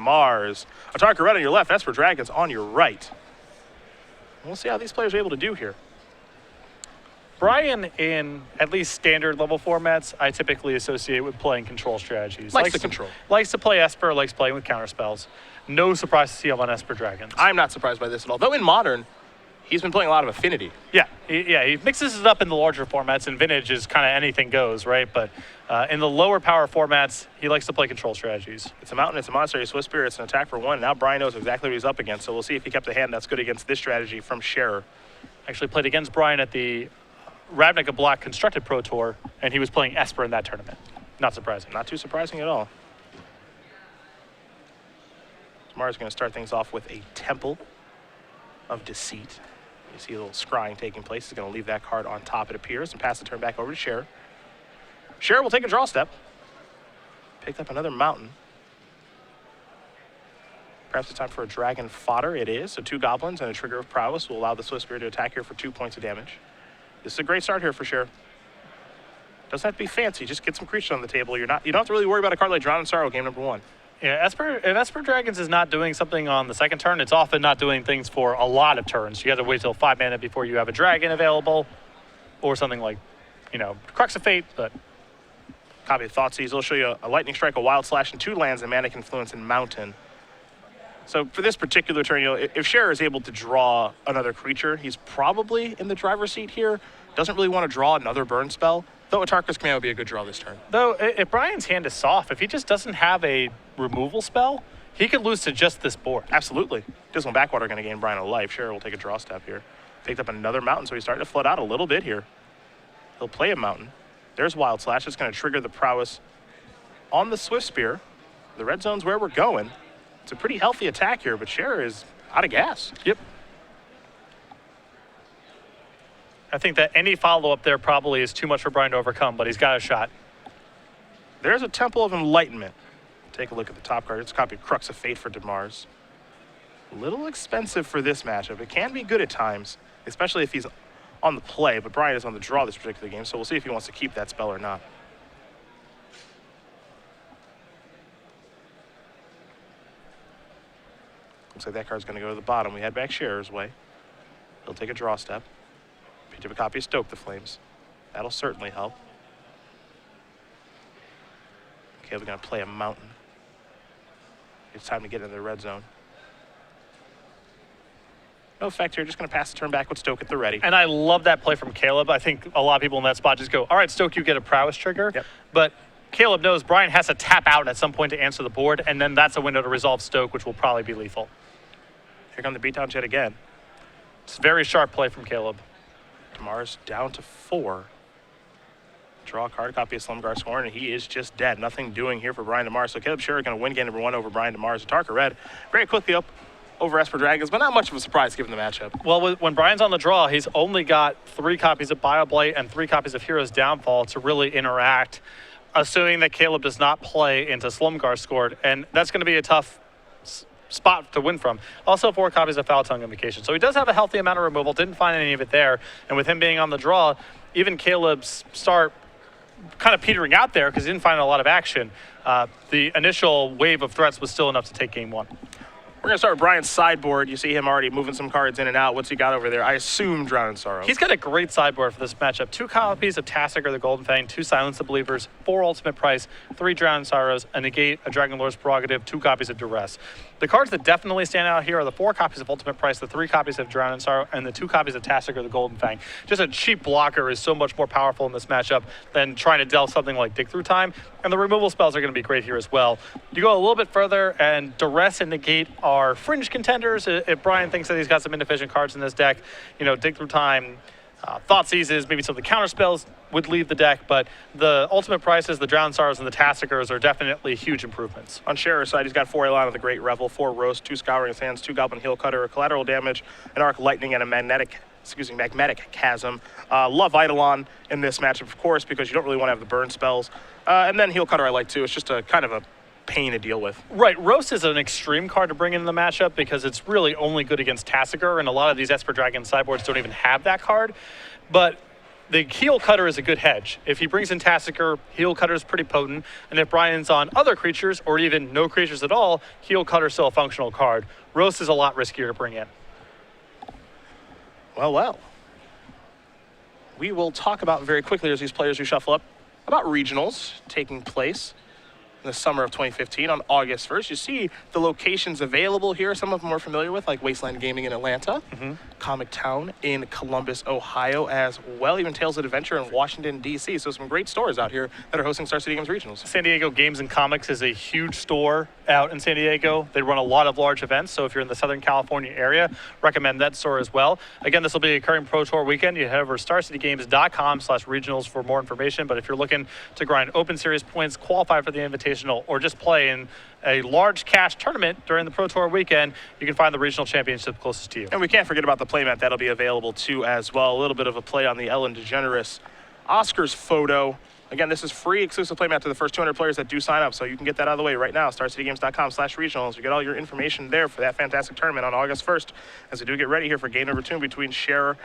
DeMars. Atarka Red on your left, Esper Dragons on your right. We'll see how these players are able to do here. Brian, in at least standard level formats, I typically associate with playing control strategies. Likes to control. Likes to play Esper, likes playing with counter spells. No surprise to see him on Esper Dragons. I'm not surprised by this at all. Though in Modern, he's been playing a lot of Affinity. Yeah, he mixes it up in the larger formats, and Vintage is kind of anything goes, right? But in the lower power formats, he likes to play control strategies. It's a Mountain, it's a Monastery, Swift Spirit, it's an attack for 1. Now Brian knows exactly what he's up against, so we'll see if he kept a hand that's good against this strategy from Scherer. Actually played against Brian at the Ravnica Black Constructed Pro Tour, and he was playing Esper in that tournament. Not surprising. Not too surprising at all. DeMars is going to start things off with a Temple of Deceit. You see a little scrying taking place. He's going to leave that card on top, it appears, and pass the turn back over to Scherer. Scherer will take a draw step. Picked up another Mountain. Perhaps it's time for a Dragon Fodder. It is. So 2 Goblins and a Trigger of Prowess will allow the Swift Spirit to attack here for 2 points of damage. This is a great start here for Scherer. Doesn't have to be fancy. Just get some creatures on the table. You don't have to really worry about a card like Drown in Sorrow, game number 1. Yeah, if Esper Dragons is not doing something on the second turn, it's often not doing things for a lot of turns. You have to wait till 5 mana before you have a dragon available, or something like, Crux of Fate. But copy of Thoughtseize. It'll show you a Lightning Strike, a Wild Slash, and 2 lands, and Mana Confluence and Mountain. So for this particular turn, if Scherer is able to draw another creature, he's probably in the driver's seat here. Doesn't really want to draw another burn spell. Though Atarka's Command would be a good draw this turn. Though, if Brian's hand is soft, if he just doesn't have a removal spell, he could lose to just this board. Absolutely. Dismal Backwater going to gain Brian a life. Scherer will take a draw step here. Picked up another Mountain, so he's starting to flood out a little bit here. He'll play a Mountain. There's Wild Slash. It's going to trigger the Prowess on the Swift Spear. The red zone's where we're going. It's a pretty healthy attack here, but Scherer is out of gas. Yep. I think that any follow-up there probably is too much for Brian to overcome, but he's got a shot. There's a Temple of Enlightenment. Take a look at the top card. It's a copy of Crux of Fate for DeMars. A little expensive for this matchup. It can be good at times, especially if he's on the play, but Brian is on the draw this particular game, so we'll see if he wants to keep that spell or not. Looks like that card's going to go to the bottom. We head back Scherer's way. He'll take a draw step. Picked up a copy of Stoke the Flames. That'll certainly help. Okay, we're going to play a Mountain. It's time to get into the red zone. No effect here, just going to pass the turn back with Stoke at the ready. And I love that play from Caleb. I think a lot of people in that spot just go, all right, Stoke, you get a Prowess trigger. Yep. But Caleb knows Brian has to tap out at some point to answer the board, and then that's a window to resolve Stoke, which will probably be lethal. Here come the beatdown jet again. It's a very sharp play from Caleb. DeMars down to 4. Draw a card, copy of Slumgar Scorn, and he is just dead. Nothing doing here for Brian DeMars. So Caleb Scherer going to win game number 1 over Brian DeMars. Atarka Red very quickly up over Esper Dragons, but not much of a surprise given the matchup. Well, when Brian's on the draw, he's only got 3 copies of BioBlight and 3 copies of Hero's Downfall to really interact, assuming that Caleb does not play into Slumgar Scorn, and that's going to be a tough spot to win from. Also 4 copies of Foul Tongue Invocation. So he does have a healthy amount of removal, didn't find any of it there, and with him being on the draw, even Caleb's start kind of petering out there because he didn't find a lot of action. The initial wave of threats was still enough to take game 1. We're going to start with Brian's sideboard. You see him already moving some cards in and out. What's he got over there? I assume Drown in Sorrow. He's got a great sideboard for this matchup. 2 copies of Tassiger the Golden Fang, 2 Silence the Believers, 4 Ultimate Price, 3 Drown in Sorrows, a Negate, a Dragon Lord's Prerogative, 2 copies of Duress. The cards that definitely stand out here are the 4 copies of Ultimate Price, the 3 copies of Drown in Sorrow, and the 2 copies of Tassiger the Golden Fang. Just a cheap blocker is so much more powerful in this matchup than trying to deal something like Dig Through Time, and the removal spells are going to be great here as well. You go a little bit further, and Duress and Negate are fringe contenders. If Brian thinks that he's got some inefficient cards in this deck, Dig Through Time, Thought Seizes, maybe some of the counter spells would leave the deck, but the Ultimate Prices, the Drowned Sorrows, and the Tassigers are definitely huge improvements. On Scherer's side, he's got 4 Elan of the Great Revel, 4 Roast, 2 Scouring Sands, 2 Goblin Heel Cutter, a Collateral Damage, an Arc Lightning, and a Magmatic Chasm. Love Eidolon in this matchup, of course, because you don't really want to have the burn spells. And then Heel Cutter I like too. It's just a kind of a pain to deal with. Right, Roast is an extreme card to bring into the matchup because it's really only good against Tassiger, and a lot of these Esper Dragon sideboards don't even have that card. But the heel cutter is a good hedge. If he brings in Tassiker, heel cutter is pretty potent. And if Brian's on other creatures or even no creatures at all, heel cutter is still a functional card. Roast is a lot riskier to bring in. Well. We will talk about very quickly as these players who shuffle up about regionals taking place in the summer of 2015 on August 1st. You see the locations available here. Some of them we're familiar with, like Wasteland Gaming in Atlanta, Comic Town in Columbus, Ohio, as well. Even Tales of Adventure in Washington, D.C. So some great stores out here that are hosting Star City Games regionals. San Diego Games and Comics is a huge store out in San Diego. They run a lot of large events, so if you're in the Southern California area, recommend that store as well. Again, this will be occurring Pro Tour weekend. You head over to starcitygames.com/regionals for more information, but if you're looking to grind Open Series points, qualify for the Invitational, or just play in a large cash tournament during the Pro Tour weekend, you can find the regional championship closest to you. And we can't forget about the playmat. That'll be available too as well. A little bit of a play on the Ellen DeGeneres Oscars photo. Again, this is free exclusive playmat to the first 200 players that do sign up, so you can get that out of the way right now. StarCityGames.com/regionals. You get all your information there for that fantastic tournament on August 1st as we do get ready here for game number 2 between Scherer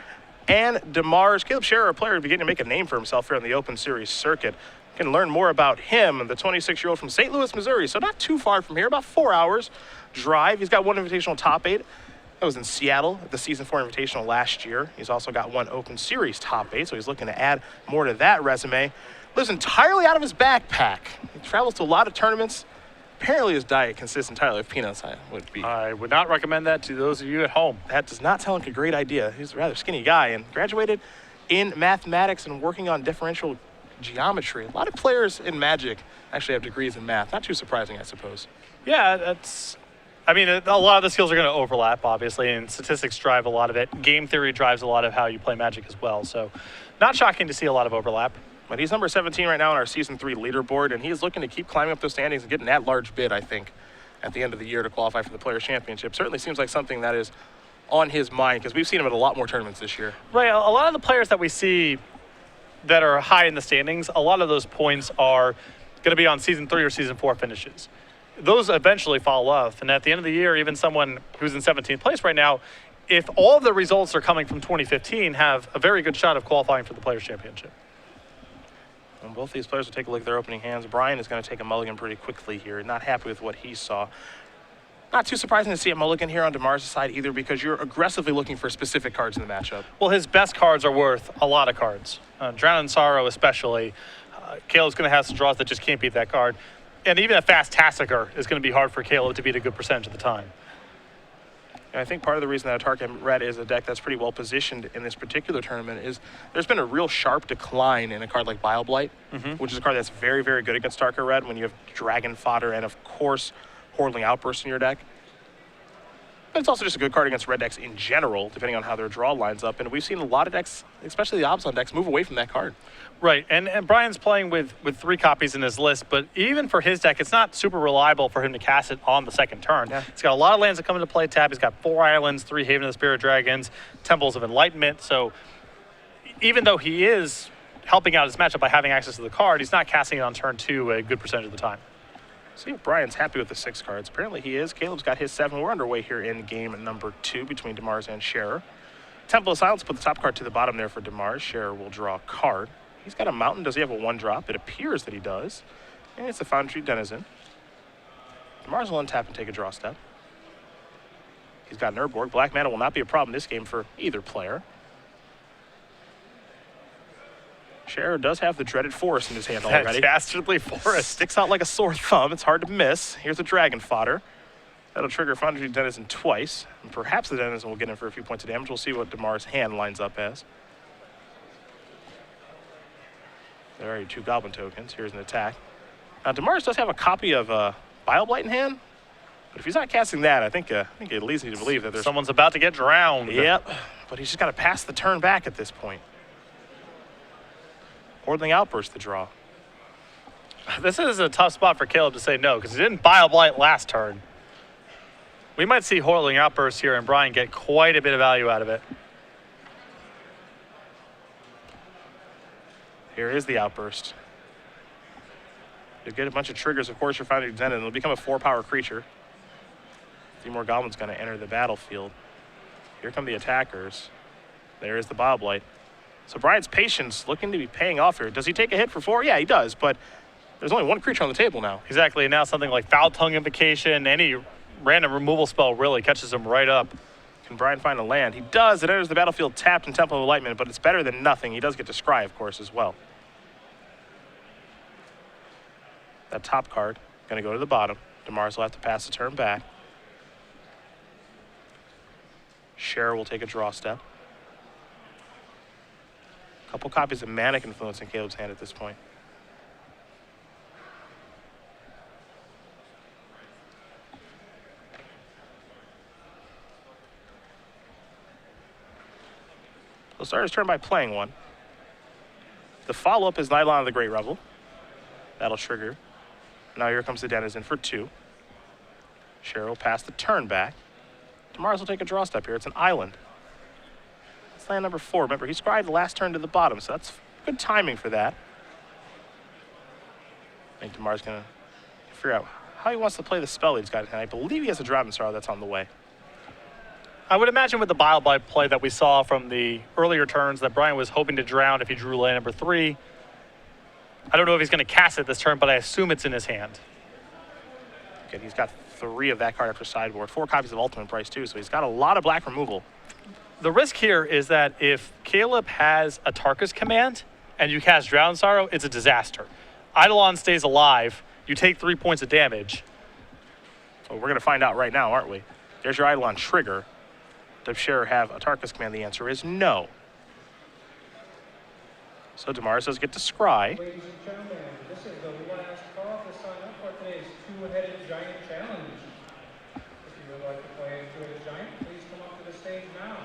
and DeMars. Caleb Scherer, a player beginning to make a name for himself here on the Open Series circuit. You can learn more about him, the 26-year-old from St. Louis, Missouri, so not too far from here, about 4 hours drive. He's got one Invitational top 8. That was in Seattle at the Season 4 Invitational last year. He's also got one Open Series top 8, so he's looking to add more to that resume. Lives entirely out of his backpack. He travels to a lot of tournaments. Apparently his diet consists entirely of peanuts. I would not recommend that to those of you at home. That does not sound like a great idea. He's a rather skinny guy and graduated in mathematics and working on differential geometry. A lot of players in Magic actually have degrees in math. Not too surprising, I suppose. Yeah, I mean, a lot of the skills are going to overlap, obviously, and statistics drive a lot of it. Game theory drives a lot of how you play Magic as well, so not shocking to see a lot of overlap. But he's number 17 right now on our Season 3 leaderboard, and he's looking to keep climbing up those standings and getting that large bid, I think, at the end of the year to qualify for the Players' Championship. Certainly seems like something that is on his mind, because we've seen him at a lot more tournaments this year. Right, a lot of the players that we see that are high in the standings, a lot of those points are going to be on Season 3 or Season 4 finishes. Those eventually fall off, and at the end of the year, even someone who's in 17th place right now, if all of the results are coming from 2015, have a very good shot of qualifying for the Players' Championship. And both these players will take a look at their opening hands. Brian is going to take a mulligan pretty quickly here. Not happy with what he saw. Not too surprising to see a mulligan here on DeMars' side either, because you're aggressively looking for specific cards in the matchup. Well, his best cards are worth a lot of cards. Drown in Sorrow especially. Caleb's going to have some draws that just can't beat that card. And even a fast Tassiker is going to be hard for Caleb to beat a good percentage of the time. And I think part of the reason that Atarka Red is a deck that's pretty well positioned in this particular tournament is there's been a real sharp decline in a card like Bile Blight, which is a card that's very, very good against Atarka Red when you have Dragon Fodder and, of course, Hordeling Outburst in your deck. But it's also just a good card against red decks in general, depending on how their draw lines up. And we've seen a lot of decks, especially the Abzan decks, move away from that card. Right, and Brian's playing with 3 copies in his list, but even for his deck, it's not super reliable for him to cast it on the second turn. Yeah. He's got a lot of lands that come into play tap. He's got 4 islands, 3 Haven of the Spirit Dragons, Temples of Enlightenment. So even though he is helping out his matchup by having access to the card, he's not casting it on turn 2 a good percentage of the time. See if Brian's happy with the 6 cards. Apparently he is. Caleb's got his 7. We're underway here in game number 2 between DeMars and Scherer. Temple of Silence, put the top card to the bottom there for DeMars. Scherer will draw a card. He's got a mountain. Does he have a 1-drop? It appears that he does. And it's a Foundry Denizen. DeMars will untap and take a draw step. He's got an Urborg. Black mana will not be a problem this game for either player. Scherer does have the dreaded Forest in his hand already. Dastardly Forest. Sticks out like a sore thumb. It's hard to miss. Here's a Dragon Fodder. That'll trigger Foundry Denizen twice. And perhaps the Denizen will get in for a few points of damage. We'll see what DeMars' hand lines up as. There are your 2 Goblin tokens. Here's an attack. Now, DeMars does have a copy of Bile Blight in hand. But if he's not casting that, I think it leads me to believe that there's... Someone's about to get drowned. Yep. But he's just got to pass the turn back at this point. Hordeling Outburst the draw. This is a tough spot for Caleb to say no, because he didn't Bile Blight last turn. We might see Hordeling Outburst here and Brian get quite a bit of value out of it. Here is the Outburst. You'll get a bunch of triggers, of course, you're finding Zen, and it'll become a 4-power creature. 3 more Goblins going to enter the battlefield. Here come the attackers. There is the Bile Blight. So Brian's patience looking to be paying off here. Does he take a hit for 4? Yeah, he does, but there's only one creature on the table now. Exactly. And now something like Foul Tongue Invocation, any random removal spell really catches him right up. Can Brian find a land? He does. It enters the battlefield tapped in Temple of Enlightenment, but it's better than nothing. He does get to scry, of course, as well. That top card going to go to the bottom. DeMars will have to pass the turn back. Scherer will take a draw step. A couple copies of Manic Influence in Caleb's hand at this point. He'll start his turn by playing one. The follow-up is Nylon of the Great Revel. That'll trigger. Now here comes the Denizen for 2. Scherer will pass the turn back. DeMars will take a draw step here. It's an island. It's land number 4. Remember, he scried the last turn to the bottom, so that's good timing for that. I think DeMars going to figure out how he wants to play the spell he's got. And I believe he has a Driving Sorrow that's on the way. I would imagine with the Bile Blight play that we saw from the earlier turns that Brian was hoping to drown if he drew land number 3. I don't know if he's going to cast it this turn, but I assume it's in his hand. Okay, he's got 3 of that card after sideboard. 4 copies of Ultimate Price, too, so he's got a lot of black removal. The risk here is that if Caleb has a Tarkus command and you cast Drown Sorrow, it's a disaster. Eidolon stays alive. You take 3 points of damage. Well, we're going to find out right now, aren't we? There's your Eidolon trigger. Does Scherer have a Tarkus command? The answer is no. So DeMars does get to scry. Ladies and gentlemen, this is the last call to sign up for today's Two-Headed Giant Challenge. If you would like to play a Two-Headed Giant, please come up to the stage now.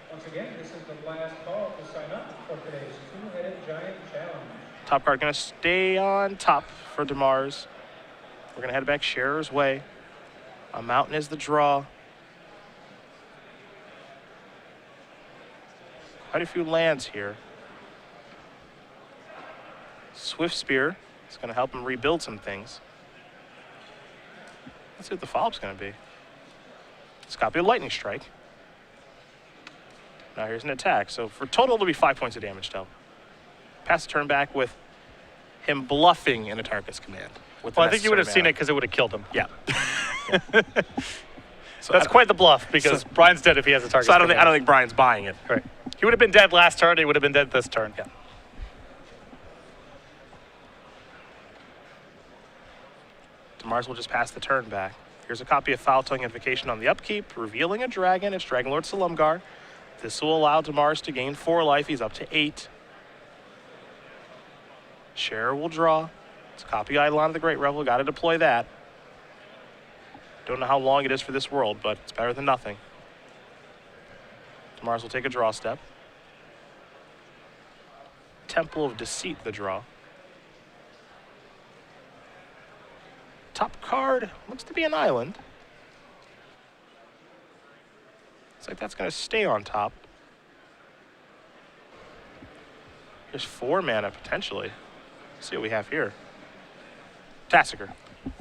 Once again, this is the last call to sign up for today's Two-Headed Giant Challenge. Top card going to stay on top for DeMars. We're going to head back Scherer's way. A mountain is the draw. Quite a few lands here. Swift Spear is going to help him rebuild some things. Let's see what the follow-up's going to be. It's got to be a Lightning Strike. Now here's an attack. So for total, it'll be 5 points of damage, though. Pass the turn back with him bluffing in a Tarkus command. Well, I think you would have seen it because it would have killed him. Yeah. So that's quite the bluff because Brian's dead if he has a Tarkus So I command. don't think Brian's buying it. Right. He would have been dead last turn. He would have been dead this turn. Yeah. DeMars will just pass the turn back. Here's a copy of Foul Tongue Invocation on the upkeep, revealing a dragon. It's Dragonlord Silumgar. This will allow DeMars to gain 4 life. He's up to 8. Scherer will draw. It's a copy of Eidolon of the Great Revel. Got to deploy that. Don't know how long it is for this world, but it's better than nothing. DeMars will take a draw step. Temple of Deceit, the draw. Top card looks to be an island. Looks like that's going to stay on top. There's 4 mana potentially. Let's see what we have here. Tasigur.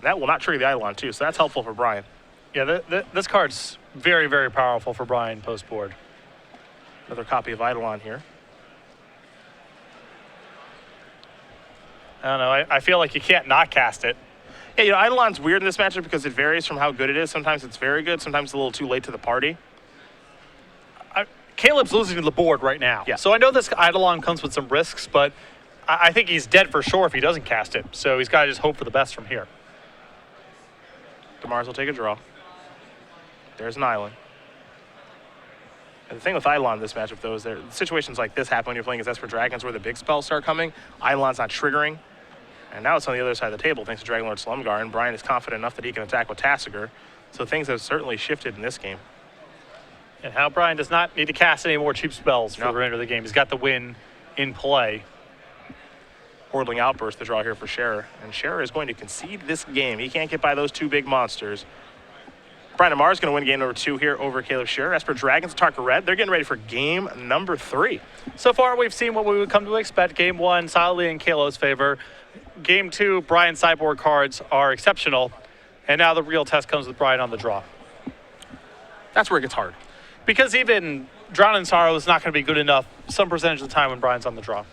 That will not trigger the Eidolon too, so that's helpful for Brian. Yeah, this card's very, very powerful for Brian post-board. Another copy of Eidolon here. I don't know. I feel like you can't not cast it. Yeah, you know, Eidolon's weird in this matchup because it varies from how good it is. Sometimes it's very good, sometimes it's a little too late to the party. Caleb's losing to the board right now. Yeah. So I know this Eidolon comes with some risks, but I think he's dead for sure if he doesn't cast it. So he's got to just hope for the best from here. DeMars will take a draw. There's an island. And the thing with Eidolon in this matchup, though, is situations like this happen when you're playing against Esper Dragons where the big spells start coming. Eidolon's not triggering. And now it's on the other side of the table thanks to Dragonlord Silumgar, and Brian is confident enough that he can attack with Tasigur. So things have certainly shifted in this game. And how Brian does not need to cast any more cheap spells for the remainder of the game. He's got the win in play. Hordling Outburst, the draw here for Scherer. And Scherer is going to concede this game. He can't get by those 2 big monsters. Brian DeMars is going to win game number 2 here over Caleb Scherer. Esper Dragons, Tarka Red, they're getting ready for game number 3. So far, we've seen what we would come to expect. Game 1, solidly in Kalo's favor. Game 2, Brian's sideboard cards are exceptional. And now the real test comes with Brian on the draw. That's where it gets hard. Because even Drown in Sorrow is not going to be good enough some percentage of the time when Brian's on the draw.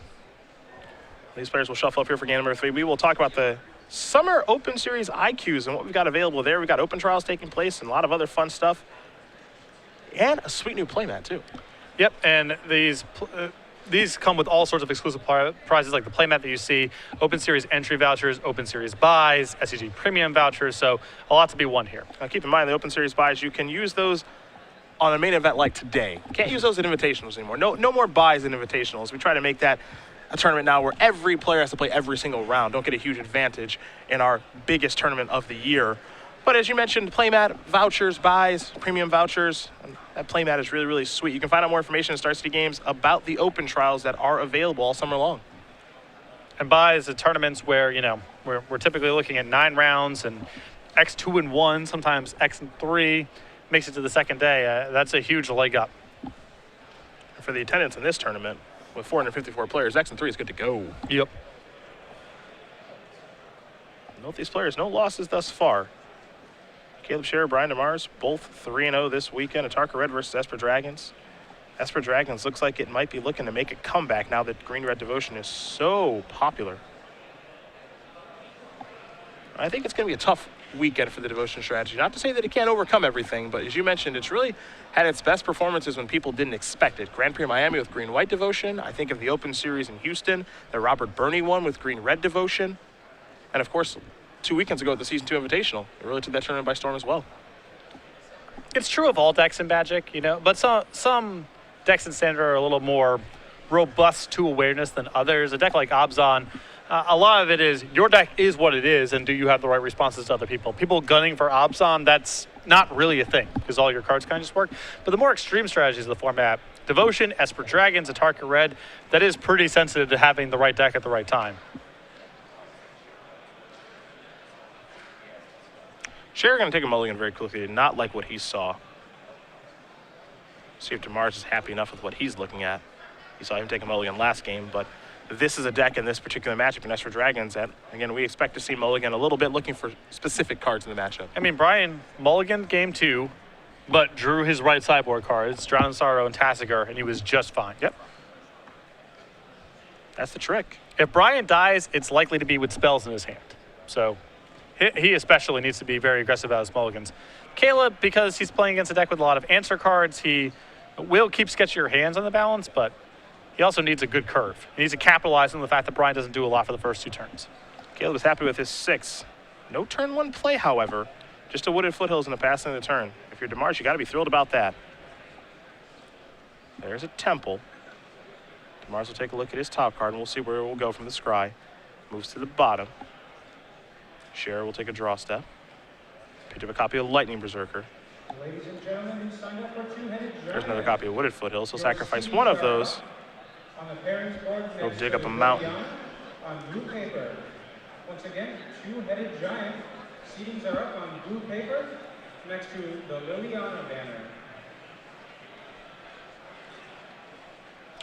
These players will shuffle up here for game number 3. We will talk about the Summer Open Series IQs and what we've got available there. We've got open trials taking place and a lot of other fun stuff. And a sweet new playmat, too. Yep, and these come with all sorts of exclusive prizes like the playmat that you see, Open Series entry vouchers, Open Series buys, SCG premium vouchers, so a lot to be won here. Now keep in mind the Open Series buys, you can use those on a main event like today. Can't use those at invitationals anymore. No more buys in invitationals. We try to make that a tournament now where every player has to play every single round. Don't get a huge advantage in our biggest tournament of the year. But as you mentioned, playmat, vouchers, buys, premium vouchers, that playmat is really, really sweet. You can find out more information at Star City Games about the open trials that are available all summer long. And buys at tournaments where, you know, we're typically looking at 9 rounds and X2 and 1, sometimes X and 3, makes it to the second day. That's a huge leg up. For the attendance in this tournament, with 454 players, X and 3 is good to go. Yep. Note these players, no losses thus far. Caleb Scherer, Brian DeMars, both 3-0 this weekend. Atarka Red versus Esper Dragons. Esper Dragons looks like it might be looking to make a comeback now that Green Red Devotion is so popular. I think it's going to be a tough weekend for the Devotion strategy. Not to say that it can't overcome everything, but as you mentioned, it's really had its best performances when people didn't expect it. Grand Prix Miami with Green-White Devotion. I think of the Open Series in Houston that Robert Burney won with Green-Red Devotion. And of course, 2 weekends ago at the Season 2 Invitational, it really took that tournament by storm as well. It's true of all decks in Magic, you know, but some decks in Standard are a little more robust to awareness than others. A deck like Abzan, a lot of it is your deck is what it is, and do you have the right responses to other people? People gunning for Abzan, that's not really a thing because all your cards kind of just work. But the more extreme strategies of the format, Devotion, Esper Dragons, Atarka Red, that is pretty sensitive to having the right deck at the right time. Scherer going to take a mulligan very quickly, not like what he saw. See if DeMars is happy enough with what he's looking at. You saw him take a mulligan last game, but this is a deck in this particular matchup in Esper Dragons that, again, we expect to see mulligan a little bit looking for specific cards in the matchup. I mean, Brian mulligan game 2, but drew his right sideboard cards, Drown in Sorrow and Tassiger, and he was just fine. Yep. That's the trick. If Brian dies, it's likely to be with spells in his hand. So he especially needs to be very aggressive about his mulligans. Caleb, because he's playing against a deck with a lot of answer cards, he will keep sketchier hands on the balance, but he also needs a good curve. He needs to capitalize on the fact that Brian doesn't do a lot for the first 2 turns. Caleb is happy with his 6. No turn 1 play, however. Just a Wooded Foothills and a passing of the turn. If you're DeMars, you got to be thrilled about that. There's a Temple. DeMars will take a look at his top card, and we'll see where it will go from the scry. Moves to the bottom. Scherer will take a draw step. Picked up a copy of Lightning Berserker. Ladies and gentlemen, you signed up for 2-headed giant. There's another copy of Wooded Foothills. He'll sacrifice one of those. On the pairings board, He'll next dig to up a the mountain. Liliana on blue paper. Once again, 2-headed giant. Seedings are up on blue paper next to the Liliana banner.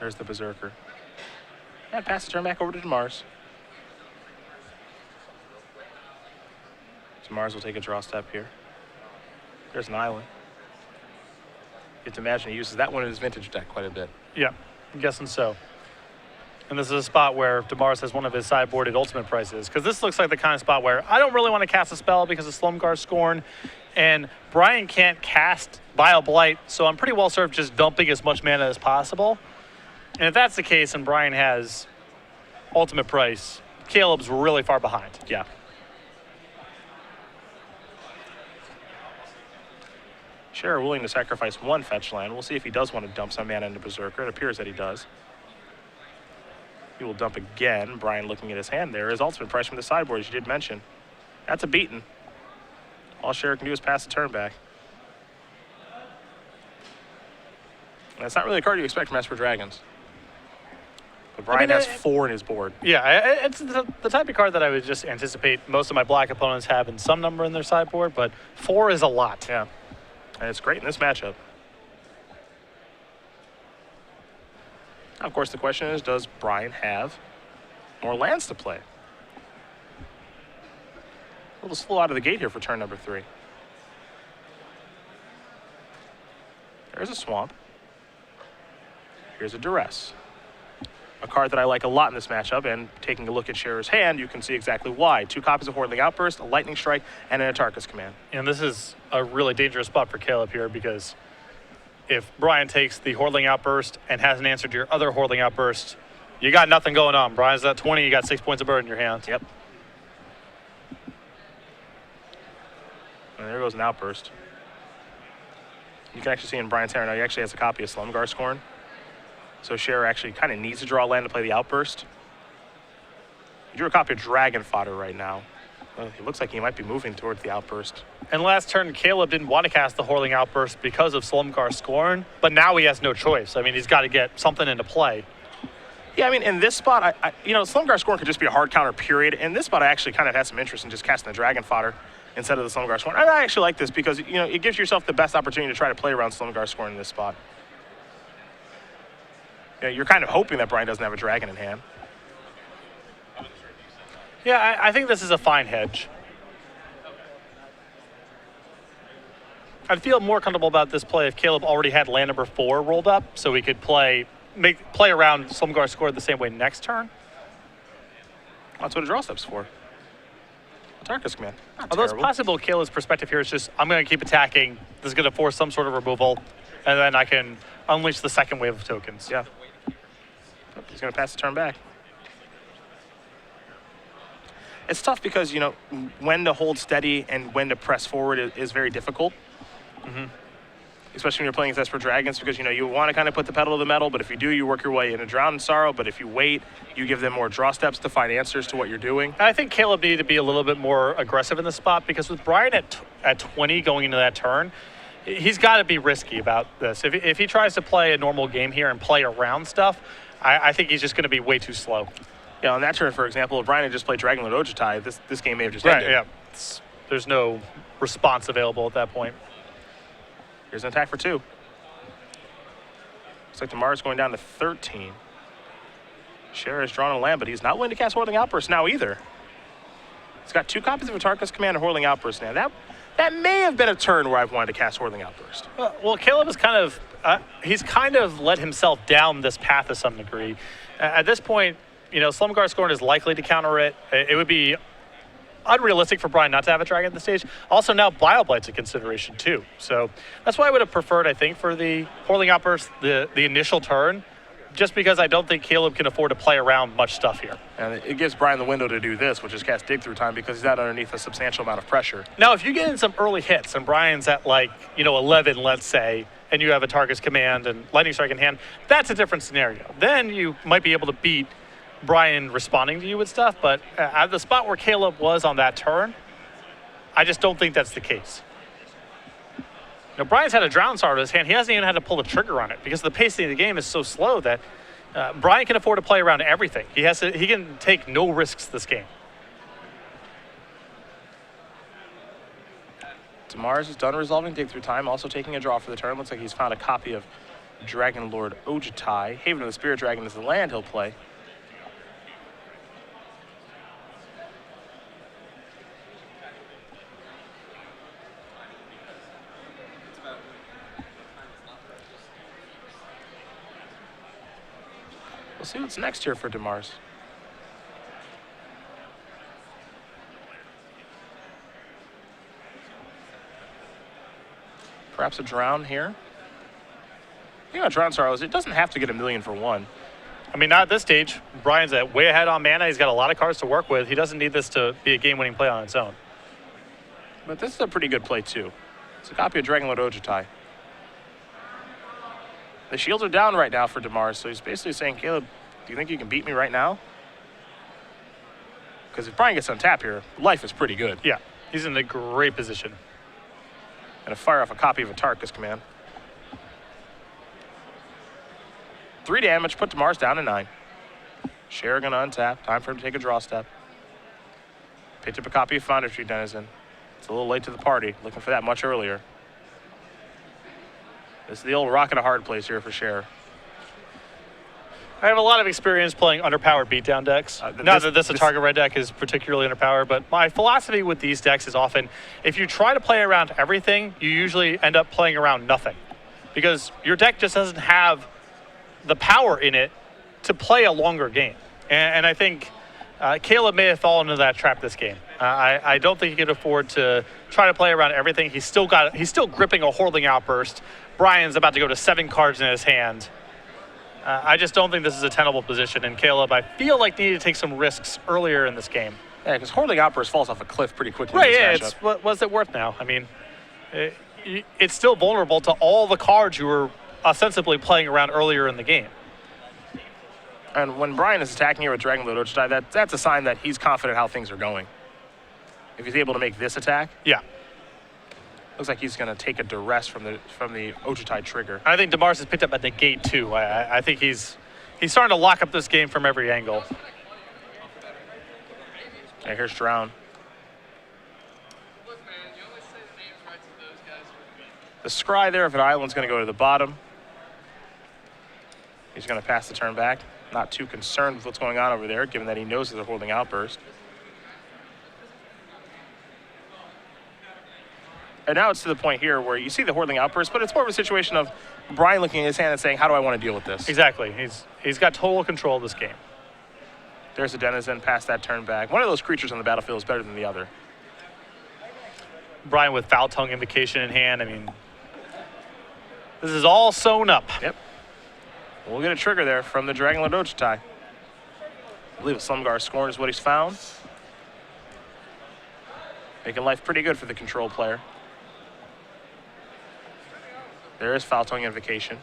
There's the Berserker. And pass the turn back over to DeMars. DeMars will take a draw step here. There's an island. You have to imagine he uses that one in his vintage deck quite a bit. Yeah, I'm guessing so. And this is a spot where DeMars has one of his sideboarded ultimate prices, because this looks like the kind of spot where I don't really want to cast a spell because of Slumgar Scorn, and Brian can't cast Vile Blight, so I'm pretty well served just dumping as much mana as possible. And if that's the case and Brian has ultimate price, Caleb's really far behind. Yeah. Scherer willing to sacrifice 1 fetch land. We'll see if he does want to dump some mana into Berserker. It appears that he does. He will dump again. Brian looking at his hand there. His ultimate price from the sideboard, as you did mention. That's a beaten. All Scherer can do is pass the turn back. And that's not really a card you expect from Esper Dragons. But Brian has 4 in his board. Yeah, it's the type of card that I would just anticipate most of my black opponents have in some number in their sideboard, but 4 is a lot. Yeah. And it's great in this matchup. Now, of course, the question is, does Brian have more lands to play? A little slow out of the gate here for turn number 3. There's a swamp. Here's a Duress. A card that I like a lot in this matchup, and taking a look at Scherer's hand, you can see exactly why. 2 copies of Hordeling Outburst, a Lightning Strike, and an Atarka's Command. And this is a really dangerous spot for Caleb here, because if Brian takes the Hordeling Outburst and hasn't answered your other Hordeling Outburst, you got nothing going on. Brian's at 20, you got 6 points of burden in your hand. Yep. And there goes an Outburst. You can actually see in Brian's hand now, he actually has a copy of Slumgar Scorn. So Scherer actually kind of needs to draw land to play the Outburst. He drew a copy of Dragon Fodder right now. Well, it looks like he might be moving towards the Outburst. And last turn, Caleb didn't want to cast the Hordeling Outburst because of Slumgar Scorn, but now he has no choice. I mean, he's got to get something into play. Yeah, I mean, in this spot, Slumgar Scorn could just be a hard counter, period. In this spot, I actually kind of had some interest in just casting the Dragon Fodder instead of the Slumgar Scorn. I actually like this because, it gives yourself the best opportunity to try to play around Slumgar Scorn in this spot. You're kind of hoping that Brian doesn't have a dragon in hand. Yeah, I think this is a fine hedge. I'd feel more comfortable about this play if Caleb already had land number 4 rolled up, so we could play around Slumgar Scorn the same way next turn. That's what a draw step's for. Atarka's Command. Although it's possible Caleb's perspective here is just, I'm going to keep attacking. This is going to force some sort of removal, and then I can unleash the second wave of tokens. Yeah. He's going to pass the turn back. It's tough because, when to hold steady and when to press forward is very difficult. Mm-hmm. Especially when you're playing Esper Dragons, because, you want to kind of put the pedal to the metal, but if you do, you work your way into Drown in Sorrow. But if you wait, you give them more draw steps to find answers to what you're doing. I think Caleb needed to be a little bit more aggressive in the spot, because with Brian at 20 going into that turn, he's got to be risky about this. If he tries to play a normal game here and play around stuff, I think he's just going to be way too slow. Yeah, on that turn, for example, if Brian had just played Dragonlord Ojutai, this game may have just ended. Yeah. There's no response available at that point. Here's an attack for 2. Looks like DeMars going down to 13. Scherer has drawn a land, but he's not willing to cast Hordeling Outburst now either. He's got 2 copies of Atarka's Command and Hordeling Outburst now. That may have been a turn where I've wanted to cast Hordeling Outburst. Well, Caleb is he's kind of let himself down this path to some degree. At this point, Slumgar Scorn is likely to counter it. It would be unrealistic for Brian not to have a dragon at this stage. Also, now Bioblight's a consideration too. So that's why I would have preferred, I think, for the Hordeling Outburst, the initial turn, just because I don't think Caleb can afford to play around much stuff here. And it gives Brian the window to do this, which is cast Dig Through Time, because he's not underneath a substantial amount of pressure. Now, if you get in some early hits and Brian's at 11, let's say, and you have a Atarka's Command and Lightning Strike in hand, that's a different scenario. Then you might be able to beat Brian responding to you with stuff, but at the spot where Caleb was on that turn, I just don't think that's the case. Brian's had a Drown Sorrow in his hand. He hasn't even had to pull the trigger on it because the pacing of the game is so slow that Brian can afford to play around everything. He can take no risks this game. DeMars is done resolving Dig Through Time, also taking a draw for the turn. Looks like he's found a copy of Dragonlord Ojutai. Haven of the Spirit Dragon is the land he'll play. We'll see what's next here for DeMars. Perhaps a Drown here. Drown Sorrows, it doesn't have to get $1 million for 1. I mean, not at this stage. Brian's way ahead on mana. He's got a lot of cards to work with. He doesn't need this to be a game-winning play on its own. But this is a pretty good play, too. It's a copy of Dragonlord Ojutai. The shields are down right now for DeMars, so he's basically saying, Caleb, do you think you can beat me right now? Because if Brian gets on tap here, life is pretty good. Yeah, he's in a great position. And to fire off a copy of Atarka's Command. 3 damage, put DeMars down to 9. Scherer gonna untap. Time for him to take a draw step. Picked up a copy of Foundry Tree Denizen. It's a little late to the party. Looking for that much earlier. This is the old rock and a hard place here for Scherer. I have a lot of experience playing underpowered beatdown decks. Not that this Atarka red deck is particularly underpowered, but my philosophy with these decks is often, if you try to play around everything, you usually end up playing around nothing. Because your deck just doesn't have the power in it to play a longer game. And I think Caleb may have fallen into that trap this game. I don't think he could afford to try to play around everything. He's still gripping a Hordeling Outburst. Brian's about to go to 7 cards in his hand. I just don't think this is a tenable position. And Caleb, I feel like needed to take some risks earlier in this game. Yeah, because Hordeling Outburst falls off a cliff pretty quickly. Right, in yeah, this it's what's it worth now? I mean, it's still vulnerable to all the cards you were ostensibly playing around earlier in the game. And when Brian is attacking here with Dragon Lord Ochitai, that's a sign that he's confident how things are going. If he's able to make this attack, Yeah. looks like he's going to take a duress from the Ochitai trigger. I think DeMars has picked up a negate too. I think he's starting to lock up this game from every angle. Yeah, here's Drown. The scry there of an island's going to go to the bottom. He's going to pass the turn back. Not too concerned with what's going on over there, given that he knows that they're holding Outburst. And now it's to the point here where you see the Hordeling Outburst, but it's more of a situation of Brian looking at his hand and saying, how do I want to deal with this? Exactly. He's got total control of this game. There's a Denizen past that turn back. One of those creatures on the battlefield is better than the other. Brian with Foul Tongue Invocation in hand. I mean, this is all sewn up. Yep. We'll get a trigger there from the Dragonlord Ochitai. I believe Slumgar Scorn is what he's found. Making life pretty good for the control player. There is Foul Tongue Invocation.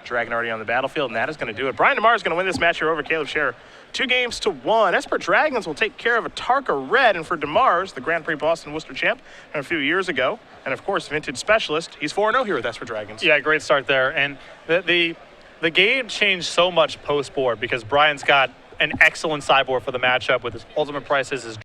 Dragon already on the battlefield, and that is going to do it. Brian DeMars is going to win this match here over Caleb Scherer. 2-1. Esper Dragons will take care of Atarka Red, and for DeMars, the Grand Prix Boston Worcester champ a few years ago, and of course, vintage specialist, he's 4-0 here with Esper Dragons. Yeah, great start there. And the game changed so much post-board because Brian's got an excellent sideboard for the matchup with his ultimate prices, his